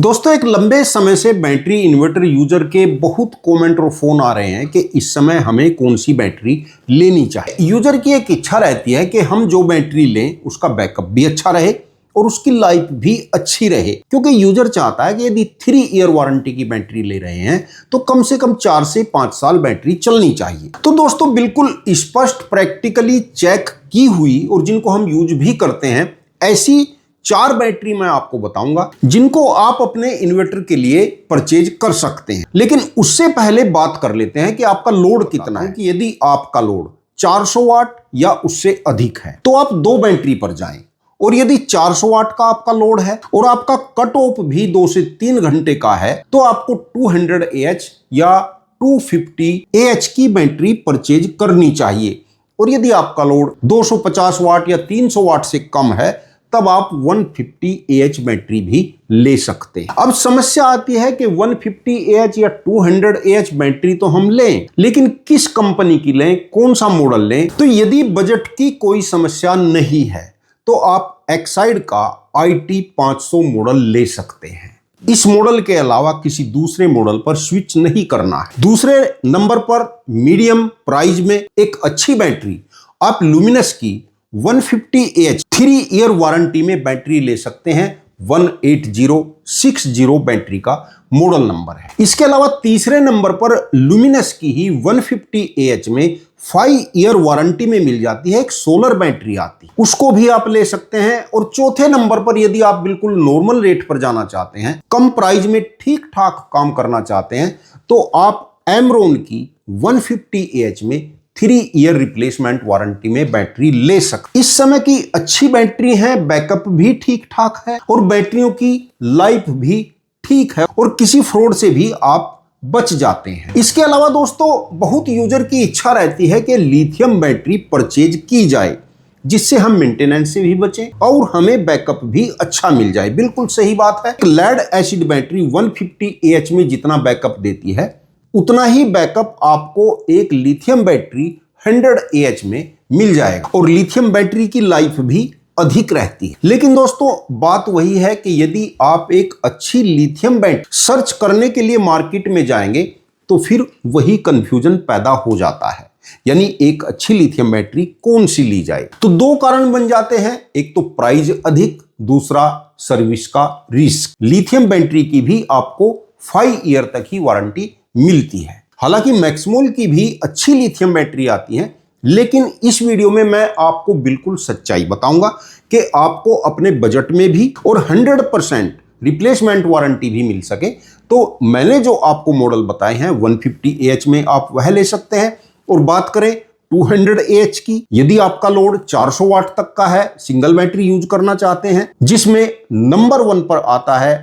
दोस्तों, एक लंबे समय से बैटरी इन्वर्टर यूजर के बहुत कमेंट और फोन आ रहे हैं कि इस समय हमें कौन सी बैटरी लेनी चाहिए। यूजर की एक इच्छा रहती है कि हम जो बैटरी लें उसका बैकअप भी अच्छा रहे और उसकी लाइफ भी अच्छी रहे, क्योंकि यूजर चाहता है कि यदि 3 ईयर वारंटी की बैटरी ले रहे हैं तो कम से कम 4 से 5 साल बैटरी चलनी चाहिए। तो दोस्तों, बिल्कुल स्पष्ट प्रैक्टिकली चेक की हुई और जिनको हम यूज भी करते हैं ऐसी 4 बैटरी मैं आपको बताऊंगा जिनको आप अपने इन्वर्टर के लिए परचेज कर सकते हैं। लेकिन उससे पहले बात कर लेते हैं कि आपका लोड कितना है। कि यदि आपका लोड 400 वाट या उससे अधिक है तो आप 2 बैटरी पर जाएं, और यदि 400 वाट का आपका लोड है और आपका कट ऑफ भी 2 से 3 घंटे का है तो आपको 200 AH या 250 AH की बैटरी परचेज करनी चाहिए। और यदि आपका लोड 250 वाट या 300 वाट से कम है तब आप 150 AH बैटरी भी ले सकते हैं। अब समस्या आती है कि 150 AH या 200 AH बैटरी तो हम लें, लेकिन किस कंपनी की लें, कौन सा मॉडल लें। तो यदि बजट की कोई समस्या नहीं है तो आप एक्साइड का IT 500 मॉडल ले सकते हैं। इस मॉडल के अलावा किसी दूसरे मॉडल पर स्विच नहीं करना है। दूसरे नंबर पर मीडियम प्राइस में एक अच्छी बैटरी आप लुमिनस की 150 AH 3 ईयर वारंटी में बैटरी ले सकते हैं। 18060 बैटरी का मॉडल नंबर है। इसके अलावा तीसरे नंबर पर लुमिनस की ही 150 AH में 5 ईयर वारंटी में मिल जाती है एक सोलर बैटरी आती, उसको भी आप ले सकते हैं। और चौथे नंबर पर यदि आप बिल्कुल नॉर्मल रेट पर जाना चाहते हैं, कम प्राइस में ठीक ठाक काम करना चाहते हैं, तो आप एमरॉन की 150 AH में 3 ईयर रिप्लेसमेंट वारंटी में बैटरी ले सकते। इस समय की अच्छी बैटरी है, बैकअप भी ठीक ठाक है और बैटरियों की लाइफ भी ठीक है और किसी फ्रॉड से भी आप बच जाते हैं। इसके अलावा दोस्तों, बहुत यूजर की इच्छा रहती है कि लिथियम बैटरी परचेज की जाए जिससे हम मेंटेनेंस से भी बचें और हमें बैकअप भी अच्छा मिल जाए। बिल्कुल सही बात है। लेड एसिड बैटरी 150 AH में जितना बैकअप देती है उतना ही बैकअप आपको एक लिथियम बैटरी 100 AH में मिल जाएगा और लिथियम बैटरी की लाइफ भी अधिक रहती है। लेकिन दोस्तों, बात वही है कि यदि आप एक अच्छी लिथियम बैटरी सर्च करने के लिए मार्केट में जाएंगे तो फिर वही कंफ्यूजन पैदा हो जाता है, यानी एक अच्छी लिथियम बैटरी कौन सी ली जाए। तो 2 कारण बन जाते हैं, एक तो प्राइस अधिक, दूसरा सर्विस का रिस्क। लिथियम बैटरी की भी आपको 5 ईयर तक ही वारंटी मिलती है। हालांकि मैक्समोल की भी अच्छी लिथियम बैटरी आती है, लेकिन इस वीडियो में मैं आपको बिल्कुल सच्चाई बताऊंगा कि आपको अपने बजट में भी और 100% रिप्लेसमेंट वारंटी भी मिल सके। तो मैंने जो आपको मॉडल बताए हैं 150 AH में आप वह ले सकते हैं। और बात करें 200 AH की, यदि आपका लोड 400 वाट तक का है, सिंगल बैटरी यूज करना चाहते हैं, जिसमें नंबर 1 पर आता है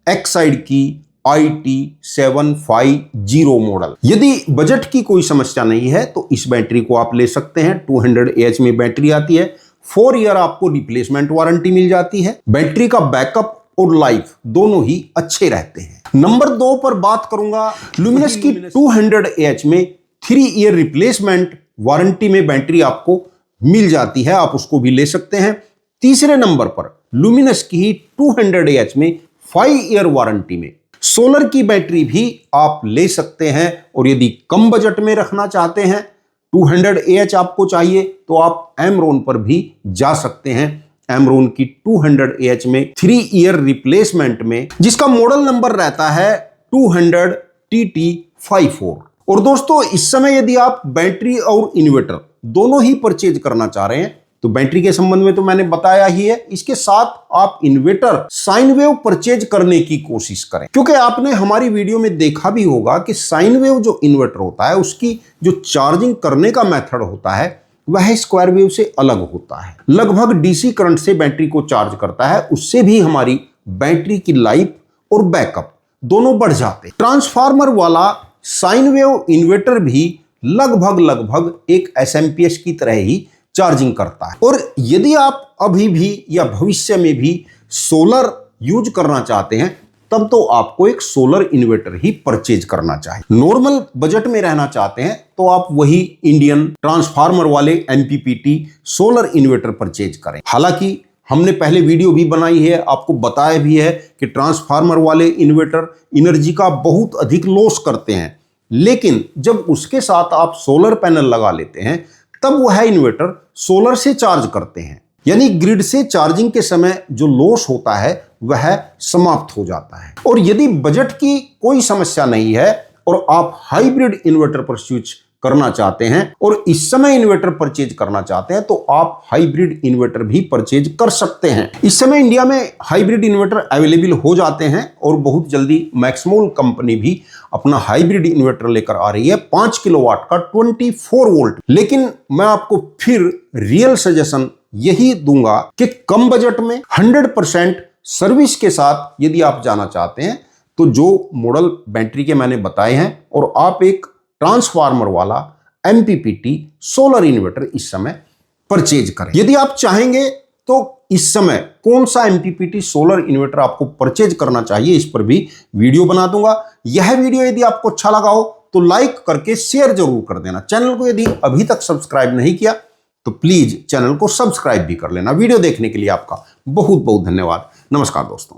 एक्साइड की IT 750 मॉडल। यदि बजट की कोई समस्या नहीं है तो इस बैटरी को आप ले सकते हैं। 200 AH में बैटरी आती है, 4 ईयर आपको रिप्लेसमेंट वारंटी मिल जाती है। बैटरी का बैकअप और लाइफ दोनों ही अच्छे रहते हैं। नंबर 2 पर बात करूंगा, लुमिनस की 200 AH में 3 ईयर रिप्लेसमेंट वारंटी में बैटरी आपको मिल जाती है, आप उसको भी ले सकते हैं। तीसरे नंबर पर लुमिनस की ही 200 AH में 5 ईयर वारंटी में सोलर की बैटरी भी आप ले सकते हैं। और यदि कम बजट में रखना चाहते हैं, 200 AH आपको चाहिए, तो आप एमरॉन पर भी जा सकते हैं। एमरॉन की 200 AH में 3 ईयर रिप्लेसमेंट में, जिसका मॉडल नंबर रहता है 200 TT54। और दोस्तों, इस समय यदि आप बैटरी और इन्वर्टर दोनों ही परचेज करना चाह रहे हैं तो बैटरी के संबंध में तो मैंने बताया ही है, इसके साथ आप इन्वर्टर साइन वेव परचेज करने की कोशिश करें, क्योंकि आपने हमारी वीडियो में देखा भी होगा कि साइन वेव जो इन्वर्टर होता है उसकी जो चार्जिंग करने का मेथड होता है वह स्क्वायर वेव से अलग होता है। लगभग DC करंट से बैटरी को चार्ज करता है, उससे भी हमारी बैटरी की लाइफ और बैकअप दोनों बढ़ जाते हैं। ट्रांसफार्मर वाला साइन वेव इन्वर्टर भी लगभग एक SMPS की तरह ही चार्जिंग करता है। और यदि आप अभी भी या भविष्य में भी सोलर यूज करना चाहते हैं तब तो आपको एक सोलर इन्वर्टर ही परचेज करना चाहिए। नॉर्मल बजट में रहना चाहते हैं तो आप वही इंडियन ट्रांसफार्मर वाले MPPT सोलर इन्वर्टर परचेज करें। हालांकि हमने पहले वीडियो भी बनाई है, आपको बताया भी है कि ट्रांसफार्मर वाले इन्वर्टर एनर्जी का बहुत अधिक लॉस करते हैं, लेकिन जब उसके साथ आप सोलर पैनल लगा लेते हैं तब वह इन्वर्टर सोलर से चार्ज करते हैं, यानी ग्रिड से चार्जिंग के समय जो लॉस होता है वह समाप्त हो जाता है। और यदि बजट की कोई समस्या नहीं है और आप हाइब्रिड इन्वर्टर पर स्विच करना चाहते हैं और इस समय इन्वर्टर परचेज करना चाहते हैं तो आप हाइब्रिड इन्वर्टर भी परचेज कर सकते हैं। इस समय इंडिया में हाइब्रिड इन्वर्टर अवेलेबल हो जाते हैं और बहुत जल्दी मैक्समोल कंपनी भी अपना हाइब्रिड इन्वर्टर लेकर आ रही है 5 किलोवाट का 24 वोल्ट। लेकिन मैं आपको फिर रियल सजेशन यही दूंगा कि कम बजट में 100% सर्विस के साथ यदि आप जाना चाहते हैं तो जो मॉडल बैटरी के मैंने बताए हैं और आप एक ट्रांसफार्मर वाला MPPT सोलर इन्वर्टर इस समय परचेज करें। यदि आप चाहेंगे तो इस समय कौन सा MPPT सोलर इन्वर्टर आपको परचेज करना चाहिए इस पर भी वीडियो बना दूंगा। यह वीडियो यदि आपको अच्छा लगा हो तो लाइक करके शेयर जरूर कर देना। चैनल को यदि अभी तक सब्सक्राइब नहीं किया तो प्लीज चैनल को सब्सक्राइब भी कर लेना। वीडियो देखने के लिए आपका बहुत बहुत धन्यवाद। नमस्कार दोस्तों।